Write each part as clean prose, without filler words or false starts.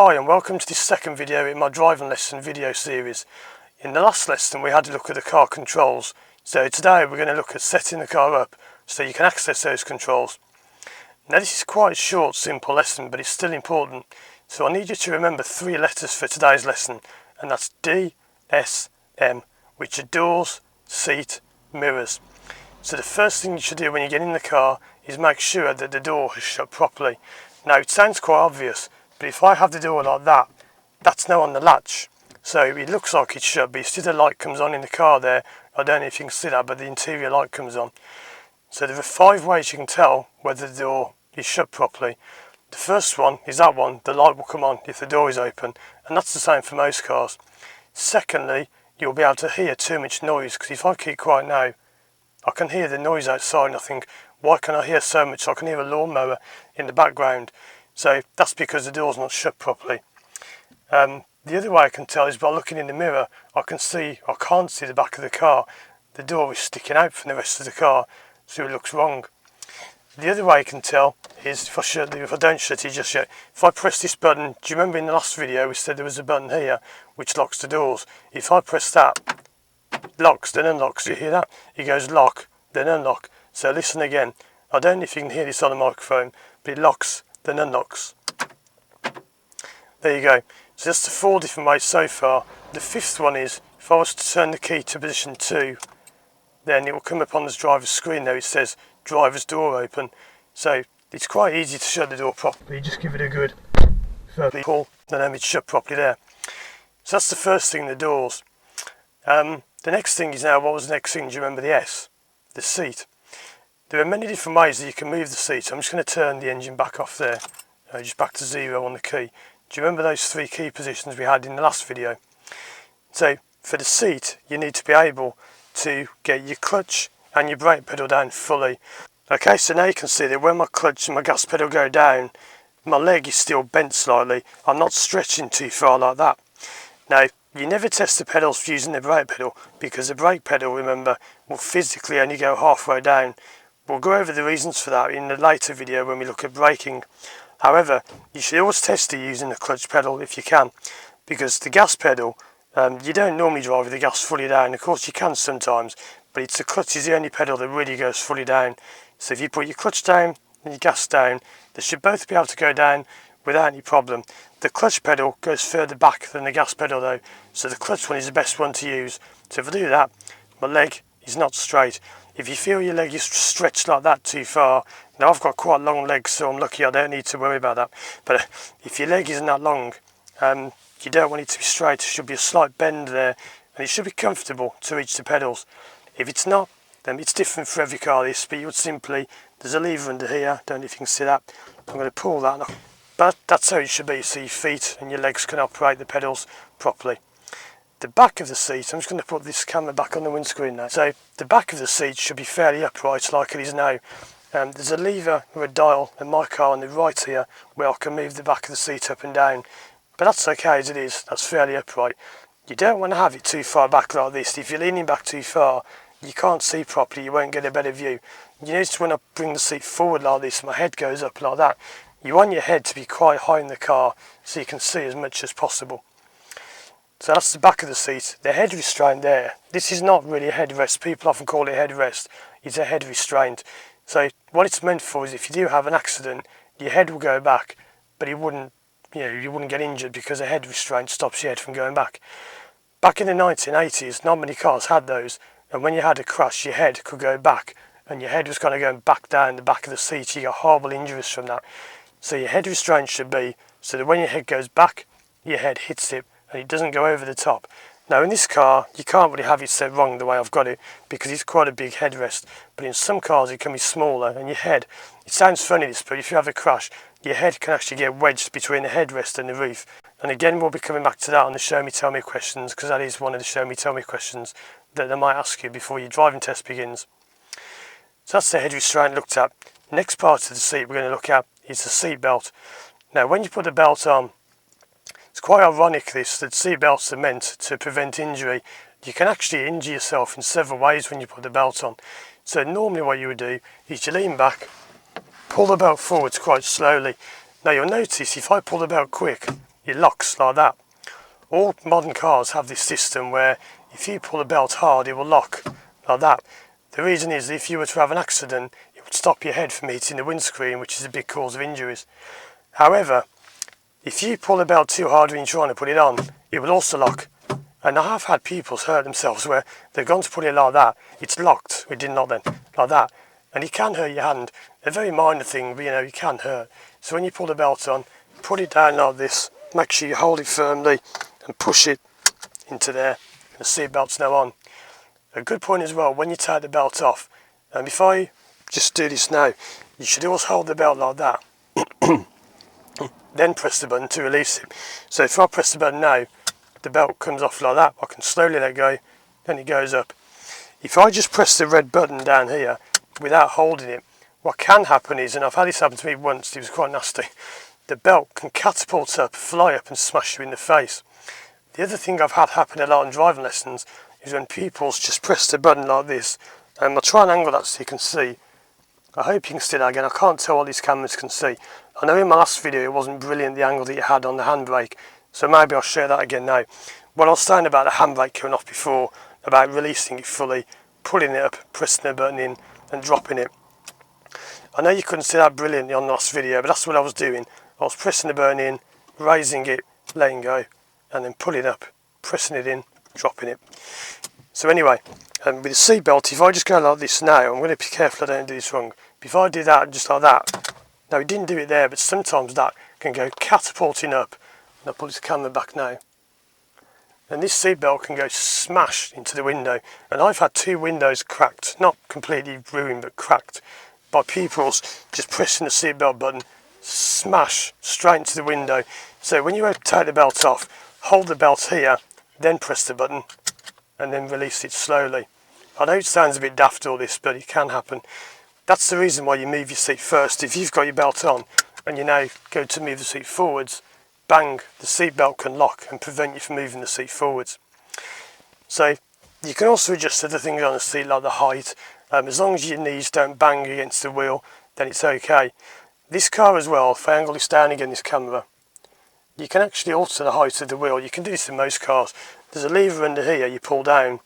Hi and welcome to this second video in my driving lesson video series. In the last lesson we had a look at the car controls, so today we're going to look at setting the car up so you can access those controls. Now this is quite a short, simple lesson, but it's still important, so I need you to remember three letters for today's lesson, and that's D, S, M, which are doors, seat, mirrors. So the first thing you should do when you get in the car is make sure that the door is shut properly. Now it sounds quite obvious, but if I have the door like that, that's now on the latch. So it looks like it's shut, but you see the light comes on in the car there. I don't know if you can see that, but the interior light comes on. So there are 5 ways you can tell whether the door is shut properly. The first one is that one, the light will come on if the door is open, and that's the same for most cars. Secondly, you'll be able to hear too much noise, because if I keep quiet now, I can hear the noise outside and I think, why can I hear so much? I can hear a lawnmower in the background. So that's because the door's not shut properly. The other way I can tell is by looking in the mirror. I can't see the back of the car. The door is sticking out from the rest of the car, so it looks wrong. The other way I can tell is if I don't shut it just yet. If I press this button, do you remember in the last video we said there was a button here which locks the doors? If I press that, locks, then unlocks. You hear that? It goes lock, then unlock. So listen again. I don't know if you can hear this on the microphone, but it locks, then unlocks. There you go. So that's the 4 different ways so far. The 5th one is, if I was to turn the key to position 2, then it will come up on the driver's screen there. It says driver's door open. So it's quite easy to shut the door properly. You just give it a good pull, then it's shut properly there. So that's the first thing, the doors. The next thing is now, what was the next thing? Do you remember the S? The seat. There are many different ways that you can move the seat. I'm just going to turn the engine back off there, just back to 0 on the key. Do you remember those 3 key positions we had in the last video? So for the seat, you need to be able to get your clutch and your brake pedal down fully. Okay, so now you can see that when my clutch and my gas pedal go down, my leg is still bent slightly. I'm not stretching too far like that. Now, you never test the pedals using the brake pedal, because the brake pedal, remember, will physically only go halfway down. We'll go over the reasons for that in a later video when we look at braking. However, you should always test it using the clutch pedal if you can, because the gas pedal, you don't normally drive with the gas fully down. Of course you can sometimes, but the clutch is the only pedal that really goes fully down. So if you put your clutch down and your gas down, they should both be able to go down without any problem. The clutch pedal goes further back than the gas pedal though, so the clutch one is the best one to use. So if I do that, my leg is not straight. If you feel your leg is stretched like that too far, now I've got quite long legs, so I'm lucky I don't need to worry about that. But if your leg isn't that long, you don't want it to be straight. There should be a slight bend there, and it should be comfortable to reach the pedals. If it's not, then it's different for every car this, but you would simply, there's a lever under here, don't know if you can see that. I'm going to pull that, but that's how it should be, so your feet and your legs can operate the pedals properly. The back of the seat, I'm just going to put this camera back on the windscreen now. So the back of the seat should be fairly upright like it is now. There's a lever or a dial in my car on the right here where I can move the back of the seat up and down. But that's okay as it is, that's fairly upright. You don't want to have it too far back like this. If you're leaning back too far, you can't see properly, you won't get a better view. You notice when I bring the seat forward like this, my head goes up like that. You want your head to be quite high in the car so you can see as much as possible. So that's the back of the seat. The head restraint there, this is not really a headrest. People often call it a headrest. It's a head restraint. So what it's meant for is if you do have an accident, your head will go back, but you wouldn't get injured because a head restraint stops your head from going back. Back in the 1980s, not many cars had those, and when you had a crash, your head could go back, and your head was kind of going back down the back of the seat. You got horrible injuries from that. So your head restraint should be so that when your head goes back, your head hits it, and it doesn't go over the top. Now in this car, you can't really have it set wrong the way I've got it, because it's quite a big headrest, but in some cars it can be smaller, and your head, it sounds funny this, but if you have a crash, your head can actually get wedged between the headrest and the roof. And again, we'll be coming back to that on the Show Me Tell Me questions, because that is one of the Show Me Tell Me questions that they might ask you before your driving test begins. So that's the head restraint looked at. Next part of the seat we're going to look at is the seat belt. Now when you put the belt on, it's quite ironic this, that seat belts are meant to prevent injury. You can actually injure yourself in several ways when you put the belt on. So normally what you would do is you lean back, pull the belt forwards quite slowly. Now you'll notice if I pull the belt quick, it locks like that. All modern cars have this system where if you pull the belt hard, it will lock like that. The reason is if you were to have an accident, it would stop your head from hitting the windscreen, which is a big cause of injuries. However, if you pull the belt too hard when you're trying to put it on, it will also lock. And I have had people hurt themselves where they've gone to put it like that, it's locked, it did not then, like that. And it can hurt your hand. A very minor thing, but it can hurt. So when you pull the belt on, put it down like this, make sure you hold it firmly and push it into there. The seat belt's now on. A good point as well, when you take the belt off, and if I just do this now, you should always hold the belt like that. Then press the button to release it. So if I press the button now, the belt comes off like that. I can slowly let go, then it goes up. If I just press the red button down here without holding it, what can happen is, and I've had this happen to me once, it was quite nasty, the belt can catapult up, fly up and smash you in the face. The other thing I've had happen a lot in driving lessons is when pupils just press the button like this, and I'll try and angle that so you can see. I hope you can see that again. I can't tell what these cameras can see. I know in my last video it wasn't brilliant the angle that you had on the handbrake, so maybe I'll share that again now. What I was saying about the handbrake coming off before, about releasing it fully, pulling it up, pressing the button in and dropping it. I know you couldn't see that brilliantly on the last video, but that's what I was doing. I was pressing the button in, raising it, letting go, and then pulling up, pressing it in, dropping it. So anyway, with the seat belt, if I just go like this now, I'm going to be careful I don't do this wrong. But if I do that just like that, now it didn't do it there, but sometimes that can go catapulting up. And I'll pull this camera back now. And this seat belt can go smash into the window. And I've had 2 windows cracked, not completely ruined, but cracked, by pupils just pressing the seat belt button, smash straight into the window. So when you take the belt off, hold the belt here, then press the button, and then release it slowly. I know it sounds a bit daft all this, but it can happen. That's the reason why you move your seat first. If you've got your belt on and you now go to move the seat forwards, bang, the seat belt can lock and prevent you from moving the seat forwards. So you can also adjust other things on the seat like the height. As long as your knees don't bang against the wheel, then it's okay. This car as well, if I angle this down again, this camera, you can actually alter the height of the wheel. You can do this in most cars. There's a lever under here you pull down.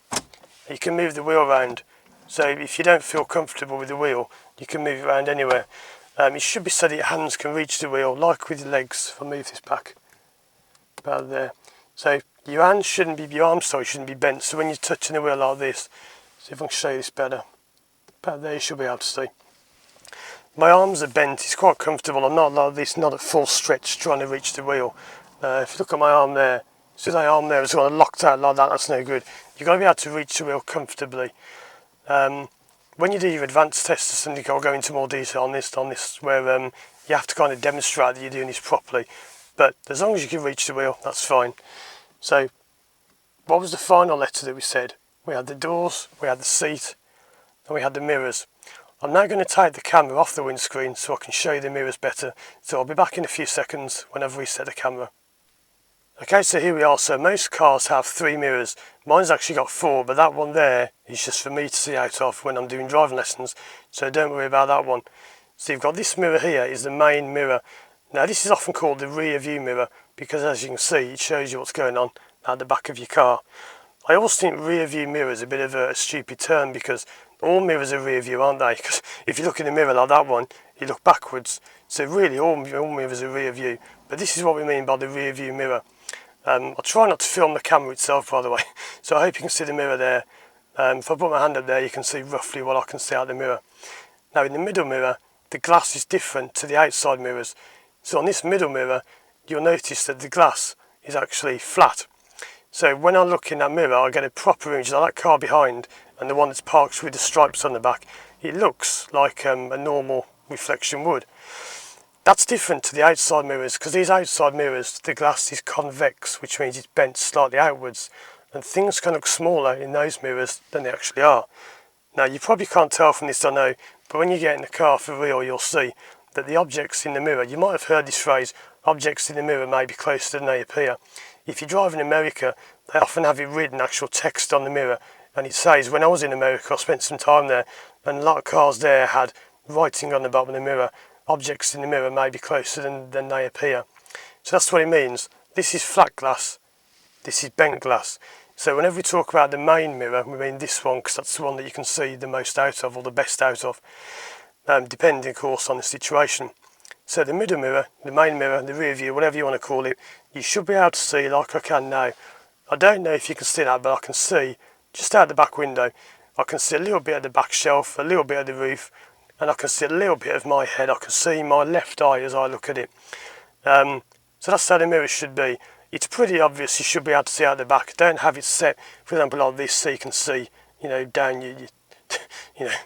You can move the wheel around. So if you don't feel comfortable with the wheel, you can move it around anywhere. It should be so that your hands can reach the wheel, like with your legs. If I move this back, about there. So your hands shouldn't be, your arms shouldn't be bent. So when you're touching the wheel like this, see if I can show you this better. About there you should be able to see. My arms are bent, it's quite comfortable. I'm not like this, not at full stretch trying to reach the wheel. If you look at my arm there, see my arm there is sort of locked out like that, that's no good. You've got to be able to reach the wheel comfortably. When you do your advanced test or something, I'll go into more detail on this where you have to kind of demonstrate that you're doing this properly. But as long as you can reach the wheel, that's fine. So, what was the final letter that we said? We had the doors, we had the seat, and we had the mirrors. I'm now going to take the camera off the windscreen so I can show you the mirrors better. So I'll be back in a few seconds when I've reset the camera. Okay, so here we are. So most cars have 3 mirrors. Mine's actually got 4, but that one there is just for me to see out of when I'm doing driving lessons. So don't worry about that one. So you've got this mirror here is the main mirror. Now this is often called the rear view mirror because as you can see it shows you what's going on at the back of your car. I always think rear view mirror is a bit of a stupid term because all mirrors are rear view, aren't they? Because if you look in the mirror like that one, you look backwards. So really all mirrors are rear view. But this is what we mean by the rear view mirror. I'll try not to film the camera itself, by the way. So I hope you can see the mirror there. If I put my hand up there, you can see roughly what I can see out the mirror. Now in the middle mirror, the glass is different to the outside mirrors. So on this middle mirror, you'll notice that the glass is actually flat. So when I look in that mirror, I get a proper image like that car behind and the one that's parked with the stripes on the back. It looks like a normal reflection would. That's different to the outside mirrors because these outside mirrors, the glass is convex, which means it's bent slightly outwards, and things can look smaller in those mirrors than they actually are. Now you probably can't tell from this, I know, but when you get in the car for real, you'll see that the objects in the mirror, you might have heard this phrase, objects in the mirror may be closer than they appear. If you drive in America, they often have it written, actual text on the mirror, and it says, when I was in America, I spent some time there, and a lot of cars there had writing on the bottom of the mirror, objects in the mirror may be closer than they appear. So that's what it means. this is flat glass, this is bent glass. So whenever we talk about the main mirror, we mean this one because that's the one that you can see the most out of, or the best out of, depending of course on the situation. So the middle mirror, the main mirror, the rear view, whatever you want to call it, you should be able to see like I can now. I don't know if you can see that, but I can see just out the back window, I can see a little bit of the back shelf, a little bit of the roof, and I can see a little bit of my head. I can see my left eye as I look at it. So that's how the mirror should be. It's pretty obvious you should be able to see out the back. Don't have it set, for example, like this, so you can see, down your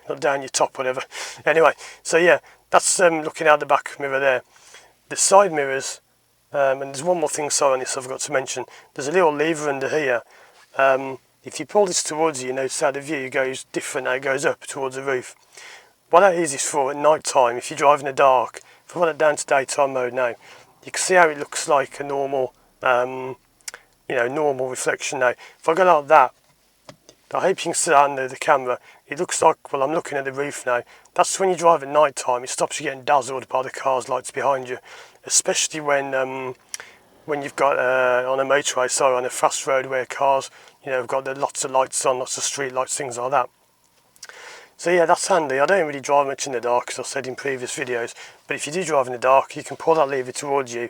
not down your top, whatever. Anyway, so yeah, that's looking out the back mirror there. The side mirrors, and there's one more thing, sorry, on this I forgot to mention. There's a little lever under here. If you pull this towards you, notice how the view goes different now, it goes up towards the roof. What that is for at night time, if you're driving in the dark. If I put it down to daytime mode now, you can see how it looks like a normal, normal reflection now. If I go like that, I hope you can see that under the camera. It looks like, well, I'm looking at the roof now. That's when you drive at night time. It stops you getting dazzled by the car's lights behind you, especially when you've got on a motorway, sorry, on a fast road where cars, have got lots of lights on, lots of street lights, things like that. So yeah, that's handy. I don't really drive much in the dark, as I said in previous videos, but if you do drive in the dark, you can pull that lever towards you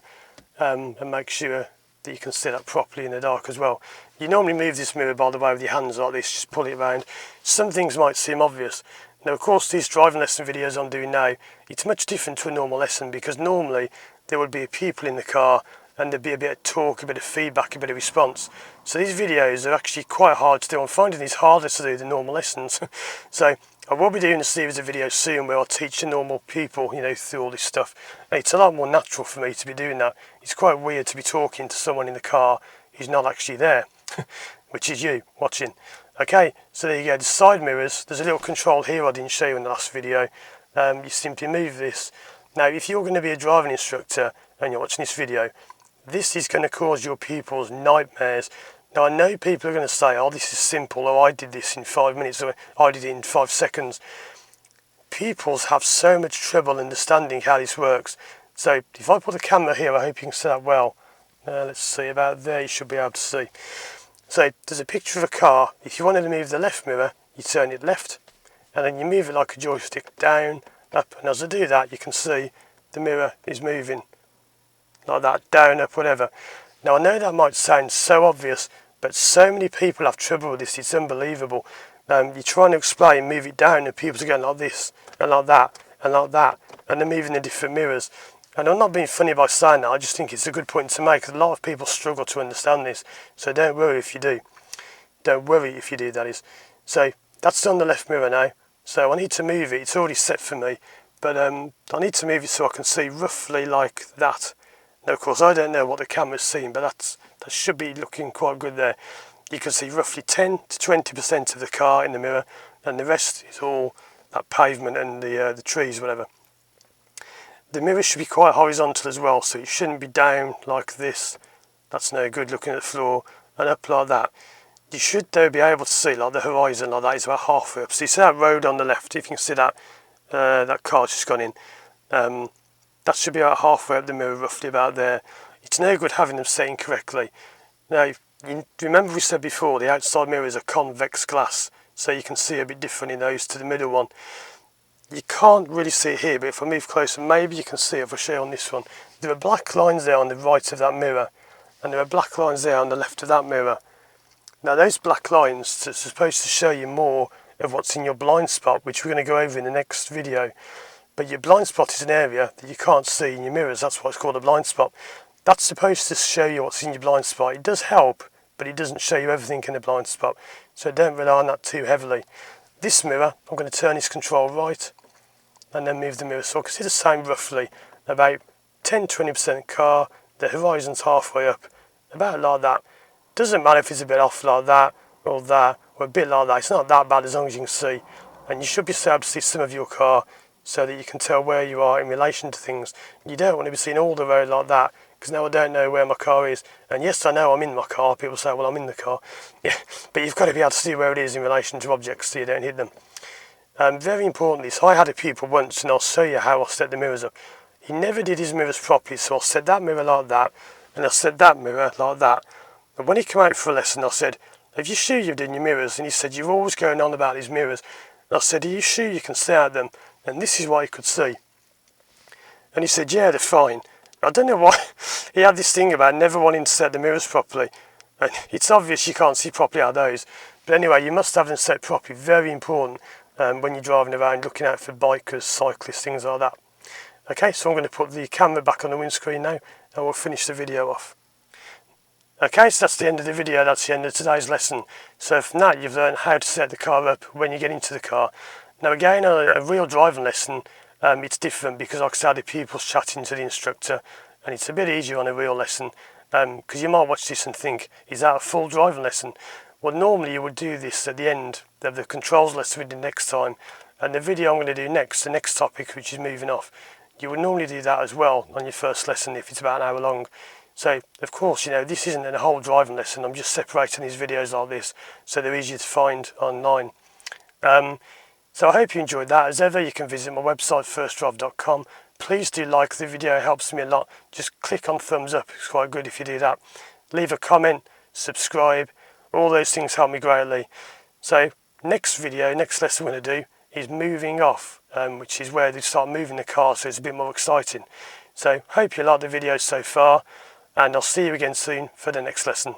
and make sure that you can see that properly in the dark as well. You normally move this mirror, by the way, with your hands like this, just pull it around. Some things might seem obvious. Now, of course, these driving lesson videos I'm doing now, it's much different to a normal lesson, because normally there would be people in the car and there'd be a bit of talk, a bit of feedback, a bit of response. So these videos are actually quite hard to do. I'm finding these harder to do than normal lessons. So I will be doing a series of videos soon where I'll teach the normal people, through all this stuff. And it's a lot more natural for me to be doing that. It's quite weird to be talking to someone in the car who's not actually there, which is you watching. Okay, so there you go, the side mirrors. There's a little control here I didn't show you in the last video. You simply move this. Now, if you're going to be a driving instructor and you're watching this video, this is going to cause your pupils nightmares. Now, I know people are going to say, oh, this is simple, or I did this in 5 minutes, or I did it in 5 seconds. Pupils have so much trouble understanding how this works. So if I put the camera here, I hope you can see that well. Let's see, about there you should be able to see. So there's a picture of a car. If you wanted to move the left mirror, you turn it left, and then you move it like a joystick down, up, and as I do that, you can see the mirror is moving like that, down, up, whatever. Now, I know that might sound so obvious, but so many people have trouble with this, it's unbelievable. You're trying to explain, move it down, and people are going like this, and like that, and like that, and they're moving the different mirrors. And I'm not being funny by saying that, I just think it's a good point to make, because a lot of people struggle to understand this, so don't worry if you do. Don't worry if you do, that is. So, that's on the left mirror now, so I need to move it, it's already set for me, but I need to move it so I can see roughly like that. Now, of course, I don't know what the camera's seeing, but that should be looking quite good there. You can see roughly 10 to 20% of the car in the mirror, and the rest is all that pavement and the trees, whatever. The mirror should be quite horizontal as well, so it shouldn't be down like this. That's no good, looking at the floor, and up like that. You should, though, be able to see like the horizon like that is about halfway up. So you see that road on the left, if you can see that, that car's just gone in. That should be about halfway up the mirror, roughly about there. It's no good having them set incorrectly. Now, you remember we said before, the outside mirrors are convex glass, so you can see a bit different in those to the middle one. You can't really see it here, but if I move closer, maybe you can see it if I show you on this one. There are black lines there on the right of that mirror, and there are black lines there on the left of that mirror. Now, those black lines are supposed to show you more of what's in your blind spot, which we're going to go over in the next video. But your blind spot is an area that you can't see in your mirrors. That's why it's called a blind spot. That's supposed to show you what's in your blind spot. It does help, but it doesn't show you everything in the blind spot. So don't rely on that too heavily. This mirror, I'm going to turn this control right and then move the mirror so I can see the same roughly. About 10-20% car, the horizon's halfway up, about like that. Doesn't matter if it's a bit off like that, or a bit like that. It's not that bad as long as you can see. And you should be able to see some of your car, so that you can tell where you are in relation to things. You don't want to be seeing all the road like that, because now I don't know where my car is. And yes, I know I'm in my car. People say, well, I'm in the car. Yeah, but you've got to be able to see where it is in relation to objects so you don't hit them. Very importantly, so I had a pupil once, and I'll show you how I set the mirrors up. He never did his mirrors properly, so I set that mirror like that, and I set that mirror like that. And when he came out for a lesson, I said, "Have you sure you've done your mirrors?" And he said, "You're always going on about these mirrors." And I said, "Are you sure you can see out them?" And this is what he could see. And he said, "Yeah, they're fine." I don't know why he had this thing about never wanting to set the mirrors properly. And it's obvious you can't see properly out of those. But anyway, you must have them set properly. Very important when you're driving around, looking out for bikers, cyclists, things like that. Okay, so I'm going to put the camera back on the windscreen now, and we'll finish the video off. Okay, so that's the end of the video. That's the end of today's lesson. So from that, you've learned how to set the car up when you get into the car. Now again, a real driving lesson, it's different because like I said, the pupil's chatting to the instructor, and it's a bit easier on a real lesson because you might watch this and think, is that a full driving lesson? Well, normally you would do this at the end of the controls lesson we do next time, and the video I'm going to do next, the next topic, which is moving off, you would normally do that as well on your first lesson if it's about an hour long. So, of course, you know, this isn't a whole driving lesson. I'm just separating these videos like this so they're easier to find online. So I hope you enjoyed that. As ever, you can visit my website, firstdrive.com. Please do like the video, it helps me a lot. Just click on thumbs up, it's quite good if you do that. Leave a comment, subscribe, all those things help me greatly. So next video, next lesson we're going to do is moving off, which is where they start moving the car, so it's a bit more exciting. So hope you like the video so far, and I'll see you again soon for the next lesson.